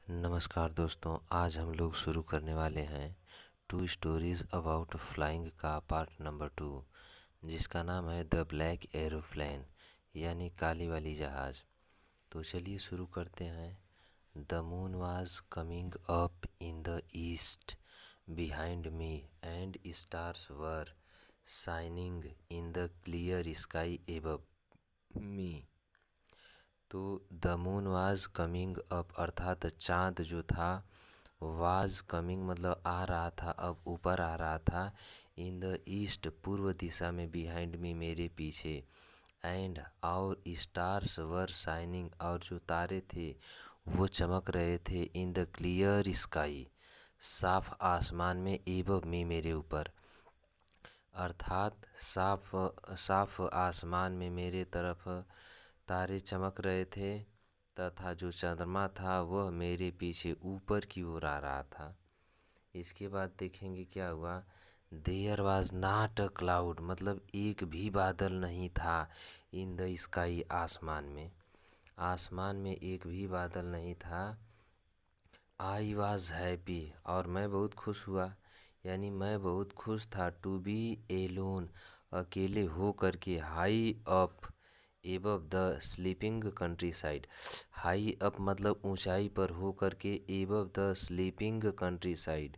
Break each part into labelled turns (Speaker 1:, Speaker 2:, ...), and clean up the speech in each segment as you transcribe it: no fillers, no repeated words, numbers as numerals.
Speaker 1: नमस्कार दोस्तों, आज हम लोग शुरू करने वाले हैं टू स्टोरीज़ अबाउट फ्लाइंग का पार्ट नंबर 2, जिसका नाम है द ब्लैक एरोप्लेन यानी काली वाली जहाज़। तो चलिए शुरू करते हैं। The moon was coming up in the east behind me and stars were shining in the clear sky above me. तो the moon was coming up अर्थात चाँद जो था, वाज कमिंग मतलब आ रहा था, अब ऊपर आ रहा था। इन द ईस्ट पूर्व दिशा में, बिहाइंड मी मेरे पीछे, एंड और स्टार्स वर शाइनिंग और जो तारे थे वो चमक रहे थे। इन द क्लियर स्काई साफ आसमान में, एबव मी मेरे ऊपर, अर्थात साफ साफ आसमान में मेरे तरफ तारे चमक रहे थे तथा जो चंद्रमा था वह मेरे पीछे ऊपर की ओर आ रहा था। इसके बाद देखेंगे क्या हुआ। There was not a cloud मतलब एक भी बादल नहीं था। इन द स्काई आसमान में, आसमान में एक भी बादल नहीं था। आई वॉज हैप्पी और मैं बहुत खुश हुआ, यानी मैं बहुत खुश था। टू बी एलोन अकेले हो करके, high up above the sleeping country side. High up मतलब ऊंचाई पर हो करके, above the sleeping country side,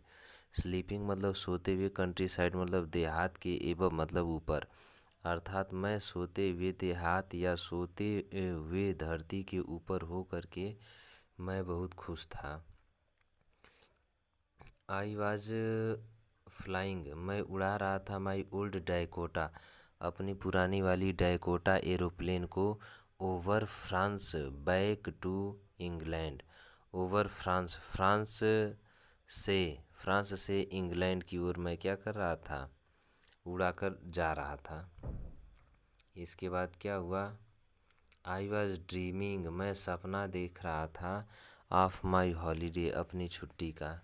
Speaker 1: sleeping मतलब सोते हुए, कंट्री साइड मतलब देहात के, एबव मतलब ऊपर, अर्थात मैं सोते हुए देहात या सोते हुए धरती के ऊपर हो करके मैं बहुत खुश था। आई वॉज फ्लाइंग मैं उड़ा रहा था। माई ओल्ड डायकोटा अपनी पुरानी वाली डायकोटा एरोप्लेन को, over France back to England. Over France France से इंग्लैंड की ओर मैं क्या कर रहा था, उड़ाकर जा रहा था। इसके बाद क्या हुआ। आई वॉज ड्रीमिंग मैं सपना देख रहा था। ऑफ माई हॉलीडे अपनी छुट्टी का,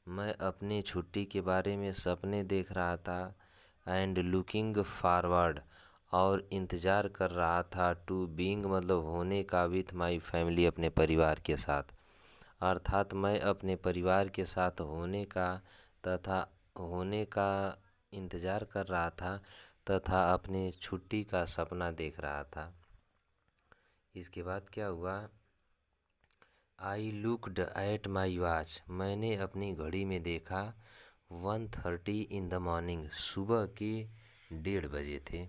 Speaker 1: मैं अपनी छुट्टी के बारे में सपने देख रहा था। एंड लुकिंग फॉरवर्ड और इंतज़ार कर रहा था। टू बीइंग मतलब होने का, विथ माई फैमिली अपने परिवार के साथ, अर्थात मैं अपने परिवार के साथ होने का तथा होने का इंतज़ार कर रहा था तथा अपने छुट्टी का सपना देख रहा था। इसके बाद क्या हुआ। I looked at my watch मैंने अपनी घड़ी में देखा। 1:30 इन द मॉर्निंग सुबह के 1:30 थे।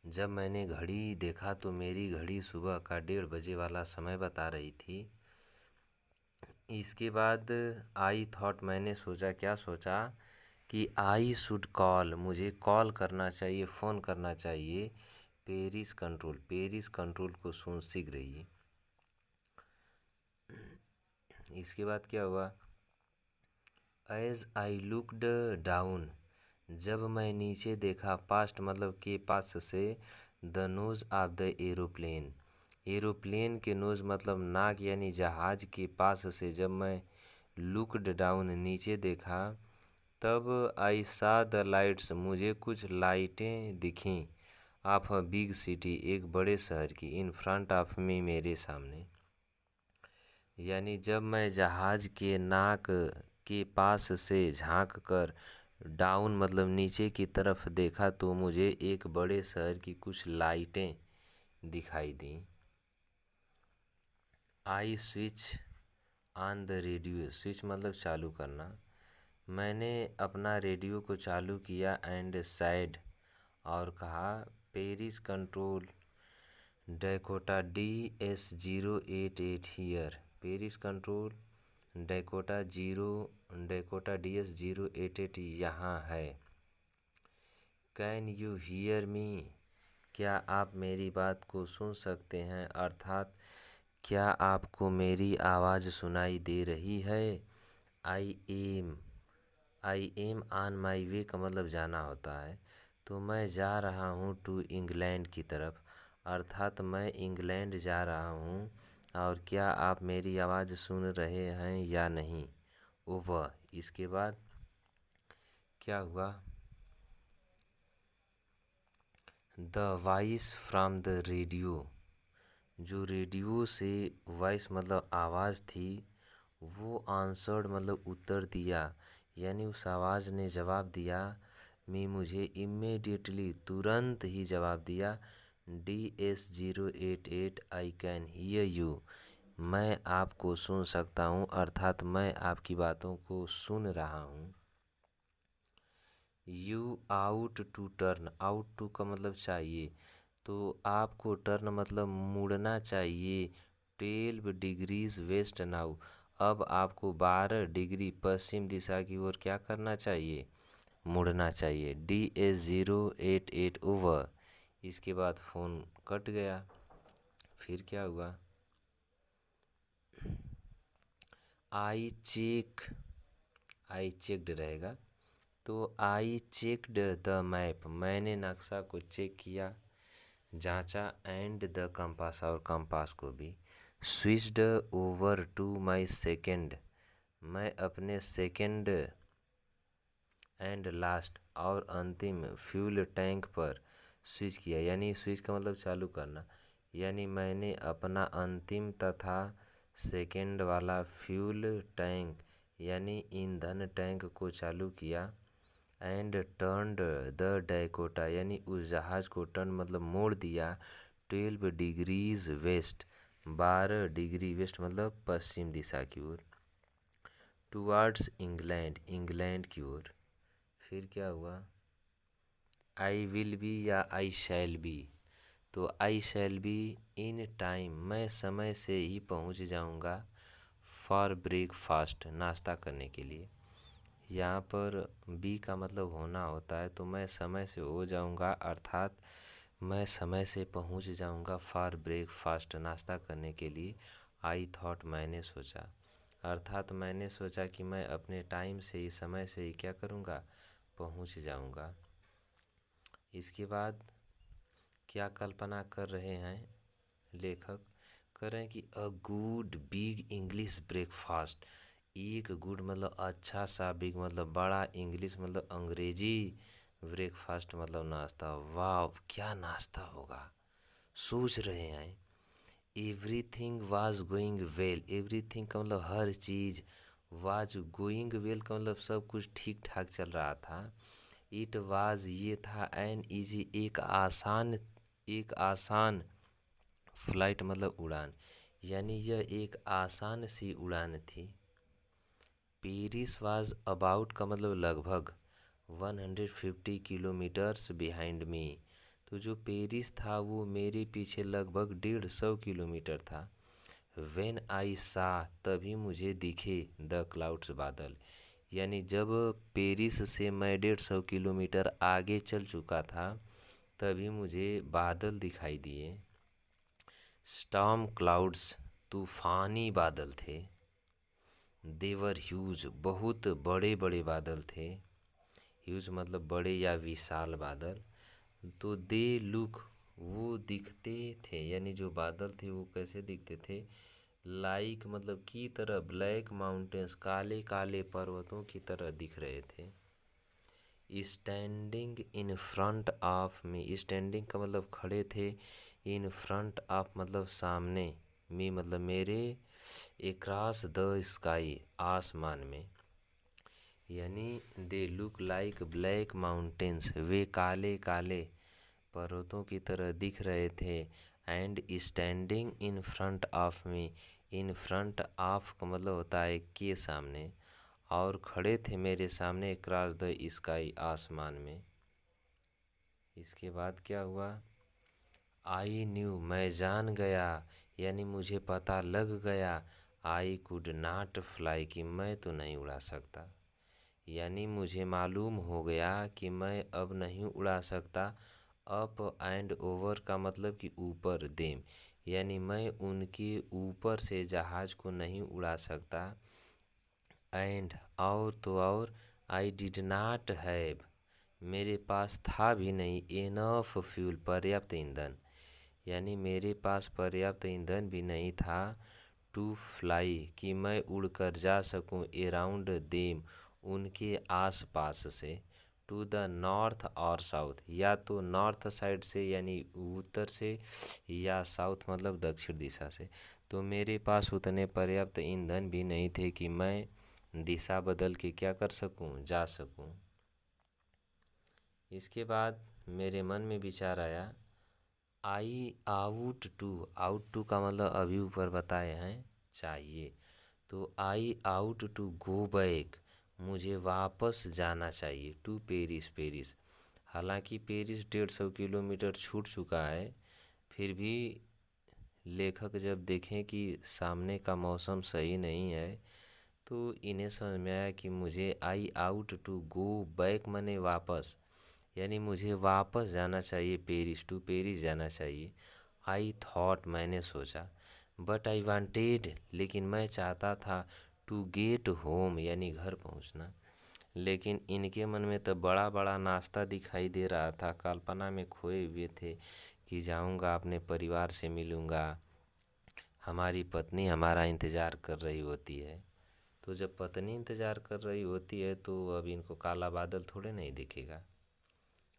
Speaker 1: जब मैंने घड़ी देखा तो मेरी घड़ी सुबह का 1:30 वाला समय बता रही थी। इसके बाद आई थॉट मैंने सोचा, क्या सोचा कि आई शुड कॉल मुझे कॉल करना चाहिए, फ़ोन करना चाहिए पेरिस कंट्रोल को सुन शीघ्र ही। इसके बाद क्या हुआ। एज आई लुकड डाउन जब मैं नीचे देखा, पास्ट मतलब के पास से, the nose of the aeroplane aeroplane के नोज मतलब नाक यानी जहाज के पास से जब मैं लुकड डाउन नीचे देखा, तब आई सा द लाइट्स मुझे कुछ लाइटें दिखीं, ऑफ अ बिग सिटी एक बड़े शहर की, इन फ्रंट ऑफ मी मेरे सामने। यानी जब मैं जहाज के नाक के पास से झांक कर डाउन मतलब नीचे की तरफ देखा तो मुझे एक बड़े शहर की कुछ लाइटें दिखाई दी। I switch on the radio switch मतलब चालू करना। मैंने अपना रेडियो को चालू किया। एंड सैड और कहा, Paris control Dakota DS-088 here. Paris control Dakota DS-088 यहाँ है। कैन यू हियर मी क्या आप मेरी बात को सुन सकते हैं, अर्थात क्या आपको मेरी आवाज़ सुनाई दे रही है। आई एम ऑन माई वे का मतलब जाना होता है। तो मैं जा रहा हूँ टू इंग्लैंड की तरफ, अर्थात मैं इंग्लैंड जा रहा हूँ। और क्या आप मेरी आवाज़ सुन रहे हैं या नहीं। ओवर इसके बाद क्या हुआ। The voice from the radio जो रेडियो से वॉइस मतलब आवाज़ थी, वो आंसर्ड मतलब उत्तर दिया, यानी उस आवाज़ ने जवाब दिया। मुझे इमीडिएटली तुरंत ही जवाब दिया। DS088 I can hear you. मैं आपको सुन सकता हूँ, अर्थात मैं आपकी बातों को सुन रहा हूँ। You ought to turn, ought to का मतलब चाहिए, तो आपको टर्न मतलब मुड़ना चाहिए। 12 डिग्रीज वेस्ट नाउ, अब आपको 12 डिग्री पश्चिम दिशा की ओर क्या करना चाहिए, मुड़ना चाहिए। DS088 over. इसके बाद फ़ोन कट गया। फिर क्या हुआ, आई चेक्ड रहेगा, तो आई चेक्ड द मैप, मैंने नक्शा को चेक किया, जांचा, एंड द कंपास, और कंपास को भी। Switched over to my second, मैं अपने सेकेंड एंड लास्ट और अंतिम फ्यूल टैंक पर स्विच किया, यानी स्विच का मतलब चालू करना, यानी मैंने अपना अंतिम तथा सेकेंड वाला फ्यूल टैंक यानी ईंधन टैंक को चालू किया। एंड टर्नड द डैकोटा, यानी उस जहाज़ को टर्न मतलब मोड़ दिया। 12 डिग्रीज वेस्ट, 12 डिग्री वेस्ट मतलब पश्चिम दिशा की ओर। टुवार्ड्स इंग्लैंड, इंग्लैंड की ओर। फिर क्या हुआ, आई विल बी या आई शैल बी, तो आई शैल बी इन टाइम, मैं समय से ही पहुंच जाऊंगा। फॉर ब्रेकफास्ट, नाश्ता करने के लिए। यहाँ पर बी का मतलब होना होता है, तो मैं समय से हो जाऊंगा, अर्थात मैं समय से पहुंच जाऊंगा फॉर ब्रेकफास्ट, नाश्ता करने के लिए। आई थॉट, मैंने सोचा, अर्थात मैंने सोचा कि मैं अपने टाइम से ही, समय से ही क्या करूंगा, पहुंच जाऊंगा। इसके बाद क्या कल्पना कर रहे हैं लेखक, कर रहे हैं कि a good big English breakfast, एक गुड मतलब अच्छा सा, बिग मतलब बड़ा, इंग्लिश मतलब अंग्रेजी, ब्रेकफास्ट मतलब नाश्ता। वाह, क्या नाश्ता होगा, सोच रहे हैं। Everything was going well, everything का मतलब हर चीज़, वाज गोइंग वेल का मतलब सब कुछ ठीक ठाक चल रहा था। इट वाज ये था, एन ईजी एक आसान फ्लाइट मतलब उड़ान, यानी यह एक आसान सी उड़ान थी। पेरिस वाज अबाउट का मतलब लगभग 150 किलोमीटर्स बिहाइंड मी, तो जो पेरिस था वो मेरे पीछे लगभग 150 किलोमीटर था। व्हेन आई सा, तभी मुझे दिखे, द क्लाउड्स, बादल, यानी जब पेरिस से मैं 150 किलोमीटर आगे चल चुका था तभी मुझे बादल दिखाई दिए। स्टॉर्म क्लाउड्स, तूफानी बादल थे। देवर ह्यूज, बहुत बड़े बड़े बादल थे। ह्यूज मतलब बड़े या विशाल बादल। तो दे लुक, वो दिखते थे, यानी जो बादल थे वो कैसे दिखते थे, लाइक मतलब की तरह, ब्लैक माउंटेन्स, काले काले पर्वतों की तरह दिख रहे थे। Standing in front of me, standing का मतलब खड़े थे, इन फ्रंट ऑफ मतलब सामने, मी मतलब मेरे, अक्रॉस द स्काई, आसमान में, यानी they look like black mountains, वे काले काले पर्वतों की तरह दिख रहे थे। And standing in front of me, in front of का मतलब होता है के सामने, और खड़े थे मेरे सामने, क्रॉस द स्काई, आसमान में। इसके बाद क्या हुआ, आई न्यू, मैं जान गया, यानी मुझे पता लग गया। आई कुड नाट फ्लाई, कि मैं तो नहीं उड़ा सकता, यानी मुझे मालूम हो गया कि मैं अब नहीं उड़ा सकता। अप एंड ओवर का मतलब कि ऊपर, देम, यानी मैं उनके ऊपर से जहाज़ को नहीं उड़ा सकता। एंड, और तो और, आई डिड नॉट हैव, मेरे पास था भी नहीं, इनफ फ्यूल, पर्याप्त ईंधन, यानी मेरे पास पर्याप्त ईंधन भी नहीं था। टू फ्लाई, कि मैं उड़कर जा सकूं, अराउंड देम, उनके आसपास से। टू द नॉर्थ और साउथ, या तो नॉर्थ साइड से यानी उत्तर से, या साउथ मतलब दक्षिण दिशा से। तो मेरे पास उतने पर्याप्त ईंधन भी नहीं थे कि मैं दिशा बदल के क्या कर सकूं, जा सकूं। इसके बाद मेरे मन में विचार आया, आउट टू का मतलब अभी ऊपर बताए हैं चाहिए, तो आई आउट टू गो बैक, मुझे वापस जाना चाहिए टू पेरिस। हालांकि पेरिस 150 किलोमीटर छूट चुका है, फिर भी लेखक जब देखें कि सामने का मौसम सही नहीं है तो इन्हें समझ में आया कि मुझे आई आउट टू गो बैक मने वापस, यानी मुझे वापस जाना चाहिए पेरिस, टू पेरिस जाना चाहिए। आई थॉट मैंने सोचा, बट आई वांटेड लेकिन मैं चाहता था, टू गेट होम यानी घर पहुंचना। लेकिन इनके मन में तो बड़ा बड़ा नाश्ता दिखाई दे रहा था, कल्पना में खोए हुए थे कि जाऊंगा अपने परिवार से मिलूंगा, हमारी पत्नी हमारा इंतज़ार कर रही होती है। तो जब पत्नी इंतज़ार कर रही होती है तो अब इनको काला बादल थोड़े नहीं दिखेगा,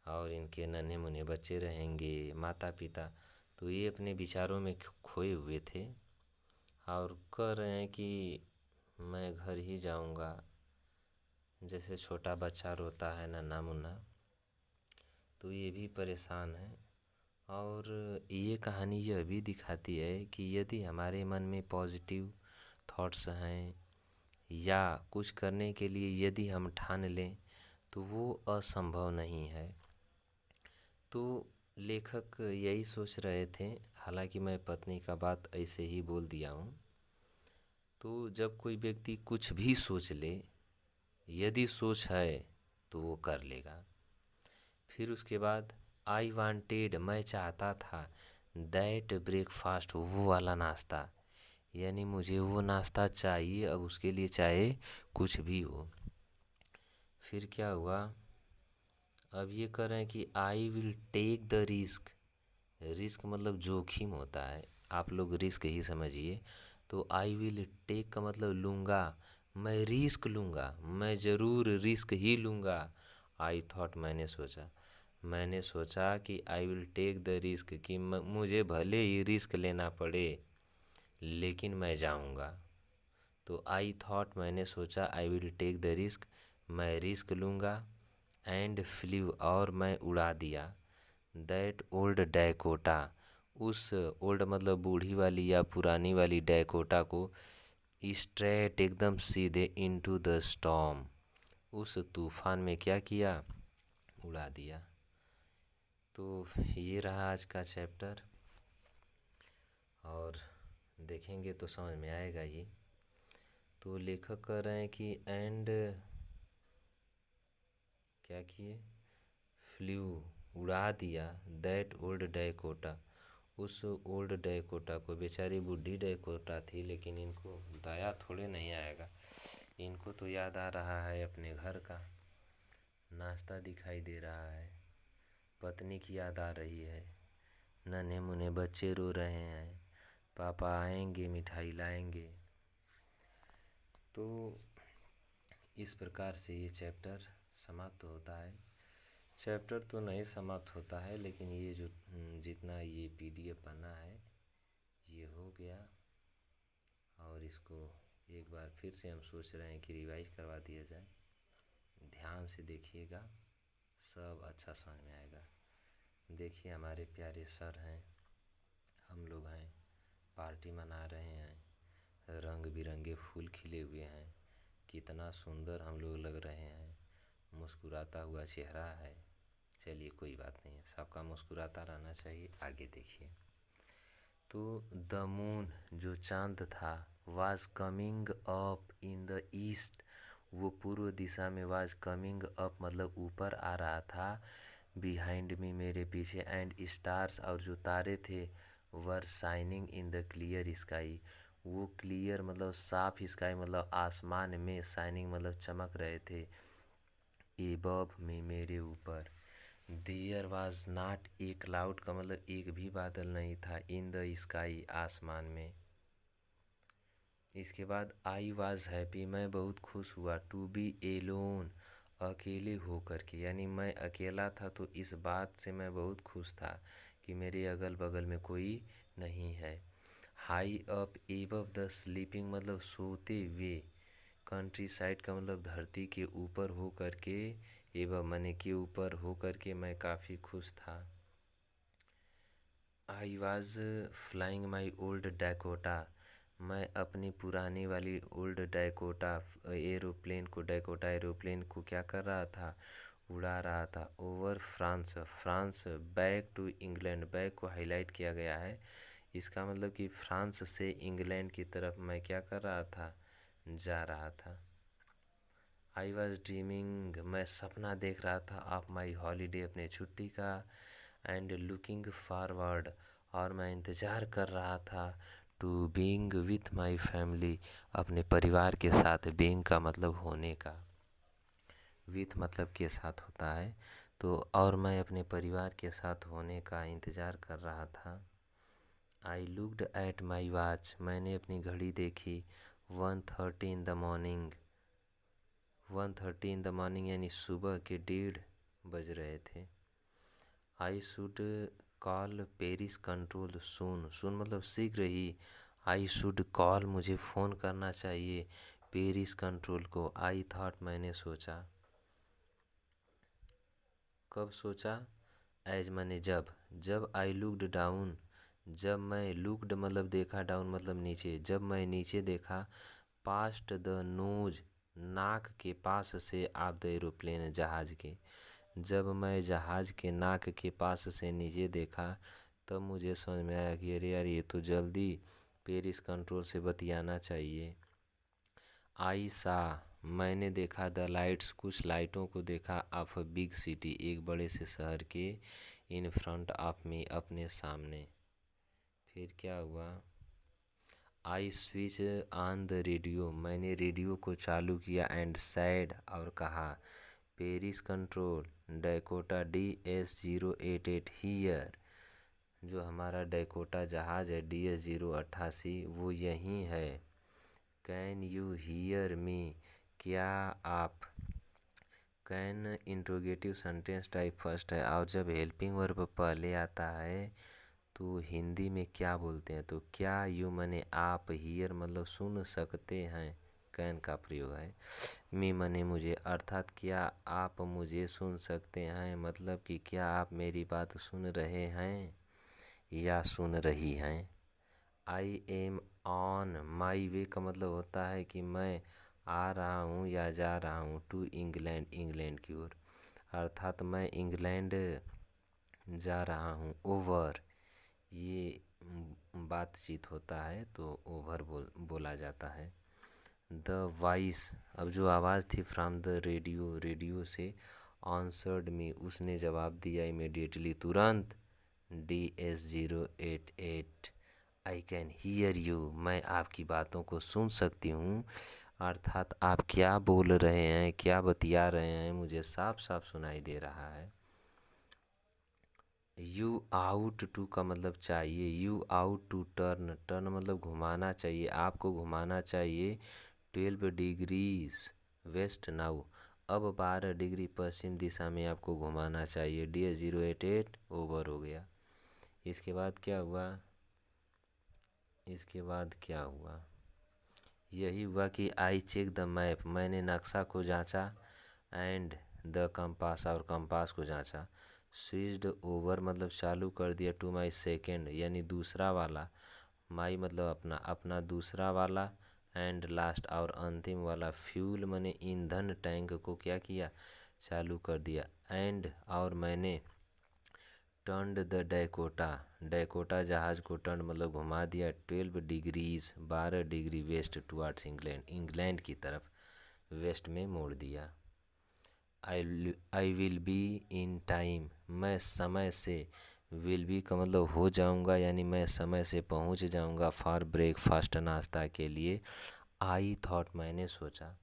Speaker 1: और इनके नन्हे मुन्ने बच्चे रहेंगे, माता पिता। तो ये अपने विचारों में खोए हुए थे और कह रहे हैं कि मैं घर ही जाऊंगा, जैसे छोटा बच्चा रोता है नन्हा मुन्ना। तो ये भी परेशान है। और ये कहानी यह भी दिखाती है कि यदि हमारे मन में पॉजिटिव थॉट्स हैं या कुछ करने के लिए यदि हम ठान लें तो वो असंभव नहीं है। तो लेखक यही सोच रहे थे, हालांकि मैं पत्नी का बात ऐसे ही बोल दिया हूँ। तो जब कोई व्यक्ति कुछ भी सोच ले, यदि सोच है तो वो कर लेगा। फिर उसके बाद आई वांटेड मैं चाहता था, दैट ब्रेकफास्ट वो वाला नाश्ता, यानी मुझे वो नाश्ता चाहिए, अब उसके लिए चाहे कुछ भी हो। फिर क्या हुआ, अब ये कह रहे हैं कि I will take the risk, risk मतलब जोखिम होता है, आप लोग रिस्क ही समझिए। तो आई विल टेक का मतलब लूँगा, मैं रिस्क लूँगा, मैं ज़रूर रिस्क ही लूँगा। आई थॉट मैंने सोचा कि I will take the risk, कि मुझे भले ही रिस्क लेना पड़े लेकिन मैं जाऊँगा। तो आई थॉट मैंने सोचा, I will take the risk मैं रिस्क लूँगा, एंड फ्ल्यू और मैं उड़ा दिया, दैट ओल्ड डैकोटा उस ओल्ड मतलब बूढ़ी वाली या पुरानी वाली डैकोटा को, स्ट्रेट एकदम सीधे इनटू द स्टॉर्म उस तूफान में क्या किया, उड़ा दिया। तो ये रहा आज का चैप्टर, और देखेंगे तो समझ में आएगा ये। तो लेखक कह रहे हैं कि एंड क्या किए, फ्ल्यू उड़ा दिया, दैट ओल्ड डैकोटा उस ओल्ड डैकोटा को, बेचारी बूढ़ी डैकोटा थी लेकिन इनको दया थोड़े नहीं आएगा, इनको तो याद आ रहा है अपने घर का, नाश्ता दिखाई दे रहा है, पत्नी की याद आ रही है, नन्हे मुन्ने बच्चे रो रहे हैं, पापा आएंगे मिठाई लाएंगे। तो इस प्रकार से ये चैप्टर समाप्त होता है। चैप्टर तो नहीं समाप्त होता है, लेकिन ये जो जितना ये पीडीएफ बना है ये हो गया, और इसको एक बार फिर से हम सोच रहे हैं कि रिवाइज करवा दिया जाए। ध्यान से देखिएगा, सब अच्छा समझ में आएगा। देखिए हमारे प्यारे सर हैं, हम लोग हैं, पार्टी मना रहे हैं, रंग बिरंगे फूल खिले हुए हैं, कितना सुंदर हम लोग लग रहे हैं, मुस्कुराता हुआ चेहरा है। चलिए कोई बात नहीं है, सबका मुस्कुराता रहना चाहिए। आगे देखिए, तो द मून जो चांद था, was coming up in the east, वो पूर्व दिशा में, वाज कमिंग अप मतलब ऊपर आ रहा था, बिहाइंड मी मेरे पीछे, एंड स्टार्स और जो तारे थे, were shining in the clear sky, वो क्लियर मतलब साफ स्काई मतलब आसमान में, शाइनिंग मतलब चमक रहे थे, एबव में मेरे ऊपर। There was not a cloud का मतलब एक भी बादल नहीं था, इन द स्काई आसमान में। इसके बाद आई वाज हैप्पी मैं बहुत खुश हुआ, टू बी एलोन अकेले होकर के, यानी मैं अकेला था तो इस बात से मैं बहुत खुश था कि मेरे अगल बगल में कोई नहीं है। High up above the sleeping मतलब सोते हुए, कंट्री साइड का मतलब धरती के ऊपर हो करके, एवं मने के ऊपर हो करके मैं काफ़ी खुश था। I was flying my old Dakota, मैं अपनी पुरानी वाली ओल्ड डैकोटा एरोप्लेन को, डैकोटा एरोप्लेन को क्या कर रहा था, उड़ा रहा था। Over France, France back to England, back को हाईलाइट किया गया है, इसका मतलब कि फ्रांस से इंग्लैंड की तरफ मैं क्या कर रहा था, जा रहा था। आई वॉज ड्रीमिंग, मैं सपना देख रहा था, ऑफ माई हॉलीडे, अपने छुट्टी का। एंड लुकिंग फॉरवर्ड, और मैं इंतज़ार कर रहा था, to being with my family, अपने परिवार के साथ। बीइंग का मतलब होने का, विथ मतलब के साथ होता है, तो और मैं अपने परिवार के साथ होने का इंतज़ार कर रहा था। I looked at my watch, मैंने अपनी घड़ी देखी। 1:30 in the morning, 1:30 in the morning यानी सुबह के 1:30 बज रहे थे। I should call Paris control soon, soon मतलब शीघ्र ही। आई शुड कॉल, मुझे फ़ोन करना चाहिए, पेरिस कंट्रोल को। आई थॉट, मैंने सोचा। कब सोचा, एज मैंने जब, जब आई लुक्ड डाउन, जब मैं लुक्ड मतलब देखा, डाउन मतलब नीचे, जब मैं नीचे देखा। पास्ट द नोज, नाक के पास से, आप द एरोप्लेन, जहाज के, जब मैं जहाज के नाक के पास से नीचे देखा, तब मुझे समझ में आया कि अरे यार ये तो जल्दी पेरिस कंट्रोल से बतियाना चाहिए। आई सा, मैंने देखा, द लाइट्स, कुछ लाइटों को देखा, ऑफ अ बिग सिटी, एक बड़े से शहर के। इन फ्रंट ऑफ मी, अपने सामने। फिर क्या हुआ, आई स्विच ऑन द रेडियो, मैंने रेडियो को चालू किया। एंड सैड, और कहा, Paris control Dakota DS-088 hear, जो हमारा डैकोटा जहाज़ है DS-088 वो यहीं है। कैन यू हीयर मी, क्या आप, can interrogative sentence type first है, और जब हेल्पिंग वर्ब पहले आता है तो हिंदी में क्या बोलते हैं, तो क्या यू मने आप, हियर मतलब सुन सकते हैं, कैन का प्रयोग है। मी मने मुझे, अर्थात क्या आप मुझे सुन सकते हैं, मतलब कि क्या आप मेरी बात सुन रहे हैं या सुन रही हैं। आई एम ऑन माई वे का मतलब होता है कि मैं आ रहा हूँ या जा रहा हूँ, टू इंग्लैंड, इंग्लैंड की ओर, अर्थात मैं इंग्लैंड जा रहा हूँ। ओवर, ये बातचीत होता है तो ओवर बोला जाता है। द वॉइस, अब जो आवाज़ थी, फ्रॉम द रेडियो, रेडियो से। आंसर्ड मी, उसने जवाब दिया, इमीडिएटली, तुरंत। DS-088, I can hear you, मैं आपकी बातों को सुन सकती हूँ, अर्थात आप क्या बोल रहे हैं, क्या बतिया रहे हैं, मुझे साफ साफ सुनाई दे रहा है। यू आउट टू का मतलब चाहिए, you ought to turn, turn मतलब घुमाना चाहिए, आपको घुमाना चाहिए। 12 डिग्रीज वेस्ट नाउ, अब 12 डिग्री पश्चिम दिशा में आपको घुमाना चाहिए। DS-088 ओवर हो गया। इसके बाद क्या हुआ, इसके बाद क्या हुआ, यही हुआ कि आई चेक द मैप, मैंने नक्शा को जांचा। एंड द कंपास, और कंपास को जांचा। स्विच्ड ओवर मतलब चालू कर दिया, टू माई सेकेंड यानी दूसरा वाला, माई मतलब अपना, अपना दूसरा वाला, एंड लास्ट और अंतिम वाला, फ्यूल मैंने ईंधन टैंक को क्या किया, चालू कर दिया। एंड और मैंने टर्नड द डैकोटा, डैकोटा जहाज़ को टर्न मतलब घुमा दिया। 12 degrees 12 degree west towards England, England की तरफ वेस्ट में मोड़ दिया। I will be in time, मैं समय से, विल बी का मतलब हो जाऊंगा यानी मैं समय से पहुंच जाऊंगा, फॉर ब्रेकफास्ट नाश्ता के लिए। आई थॉट, मैंने सोचा,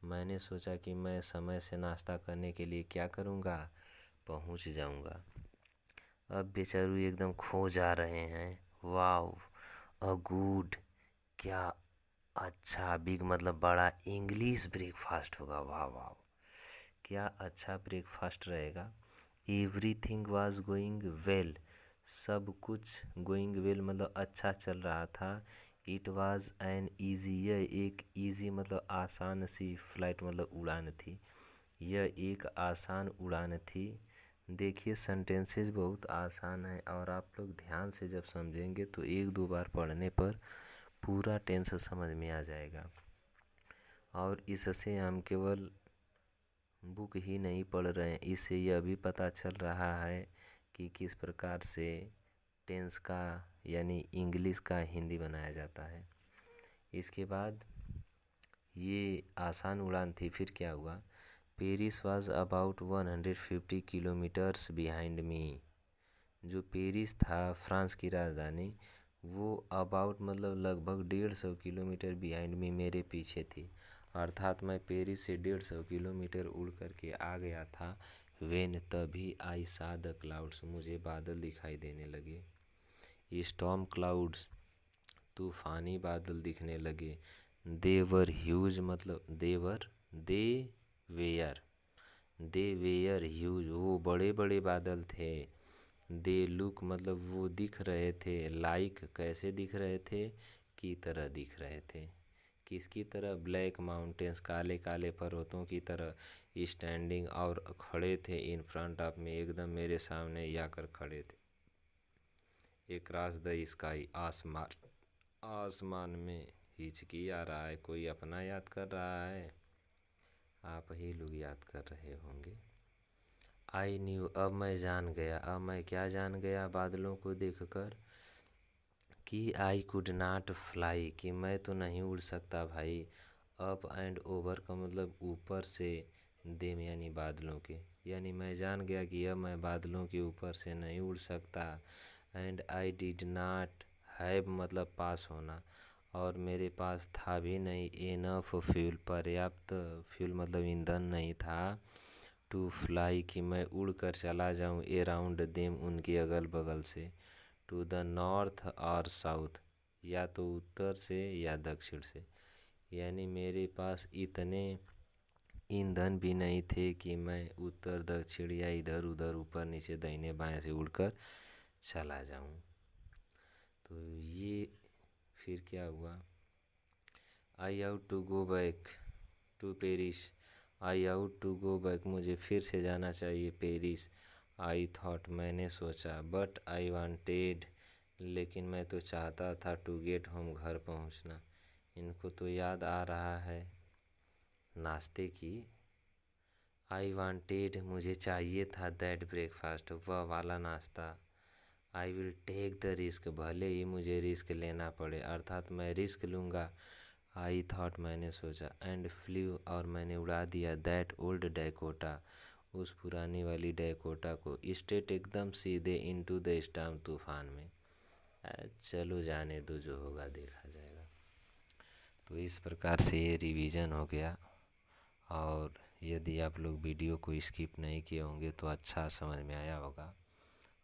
Speaker 1: मैंने सोचा कि मैं समय से नाश्ता करने के लिए क्या करूंगा, पहुंच जाऊंगा। अब बेचारू एकदम खो जा रहे हैं। वाव, अ गुड, क्या अच्छा, बिग मतलब बड़ा, इंग्लिश ब्रेकफास्ट होगा, वाह वाह, क्या अच्छा ब्रेकफास्ट रहेगा। एवरीथिंग वाज गोइंग वेल, सब कुछ गोइंग वेल मतलब अच्छा चल रहा था। इट वाज एन ईजी, यह एक ईजी मतलब आसान सी फ्लाइट मतलब उड़ान थी। यह एक आसान उड़ान थी। देखिए सेंटेंसेस बहुत आसान है और आप लोग ध्यान से जब समझेंगे तो एक दो बार पढ़ने पर पूरा टेंस समझ में आ जाएगा। और इससे हम केवल बुक ही नहीं पढ़ रहे हैं, इससे यह भी पता चल रहा है कि किस प्रकार से टेंस का यानी इंग्लिश का हिंदी बनाया जाता है। इसके बाद ये आसान उड़ान थी। फिर क्या हुआ, Paris was about 150 kilometres behind me. जो पेरिस था फ्रांस की राजधानी, वो अबाउट मतलब लगभग 150 किलोमीटर बिहाइंड मी मेरे पीछे थी। अर्थात मैं पेरिस से 150 किलोमीटर उड़ करके आ गया था। वेन तभी आई सा द क्लाउड्स, मुझे बादल दिखाई देने लगे। स्टॉर्म क्लाउड्स, तूफानी बादल दिखने लगे। देवर ह्यूज मतलब दे वेयर ह्यूज, वो बड़े बड़े बादल थे। दे लुक मतलब वो दिख रहे थे। लाइक कैसे दिख रहे थे, की तरह दिख रहे थे। किसकी तरह, ब्लैक माउंटेन्स, काले काले पर्वतों की तरह। स्टैंडिंग और खड़े थे, इन फ्रंट ऑफ में एकदम मेरे सामने आकर खड़े थे। अक्रॉस द स्काई, आसमान में। हिचकी आ रहा है, कोई अपना याद कर रहा है, आप ही लोग याद कर रहे होंगे। आई न्यू, अब मैं जान गया। अब मैं क्या जान गया बादलों को देखकर, कि आई कुड नॉट फ्लाई, कि मैं तो नहीं उड़ सकता भाई। अप एंड ओवर का मतलब ऊपर से, देम यानी बादलों के, यानी मैं जान गया कि अब मैं बादलों के ऊपर से नहीं उड़ सकता। And I did not have मतलब पास होना, और मेरे पास था भी नहीं इनफ फ्यूल, पर्याप्त फ्यूल मतलब ईंधन नहीं था। टू फ्लाई, कि मैं उड़ कर चला जाऊँ अराउंड देम उनके अगल बगल से। टू द नॉर्थ और साउथ, या तो उत्तर से या दक्षिण से। यानी मेरे पास इतने ईंधन भी नहीं थे कि मैं उत्तर दक्षिण या इधर उधर ऊपर नीचे दाहिने बाएं से उड़कर चला जाऊं। तो ये फिर क्या हुआ, I ought to go back to Paris, I ought to go back, मुझे फिर से जाना चाहिए पेरिस। आई थॉट, मैंने सोचा। बट आई वांटेड, लेकिन मैं तो चाहता था। टू गेट होम, घर पहुंचना। इनको तो याद आ रहा है नाश्ते की। आई वांटेड, मुझे चाहिए था। दैट ब्रेकफास्ट, वह वाला नाश्ता। I will take the risk, भले ही मुझे रिस्क लेना पड़े, अर्थात मैं रिस्क लूँगा। आई थॉट, मैंने सोचा। एंड फ्ल्यू, और मैंने उड़ा दिया। दैट ओल्ड डैकोटा, उस पुरानी वाली डैकोटा को। स्ट्रेट एकदम सीधे इनटू द स्टॉर्म, तूफान में। चलो जाने दो, जो होगा देखा जाएगा। तो इस प्रकार से ये रिवीजन हो गया। और यदि आप लोग वीडियो को स्किप नहीं किए होंगे तो अच्छा समझ में आया होगा।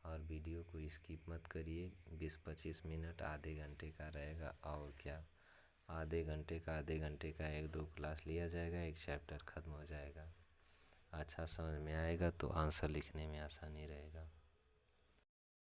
Speaker 1: और वीडियो को स्किप मत करिए, 20-25 मिनट आधे घंटे का रहेगा। और क्या, आधे घंटे का 1-2 क्लास लिया जाएगा, एक चैप्टर ख़त्म हो जाएगा। अच्छा समझ में आएगा तो आंसर लिखने में आसानी रहेगा।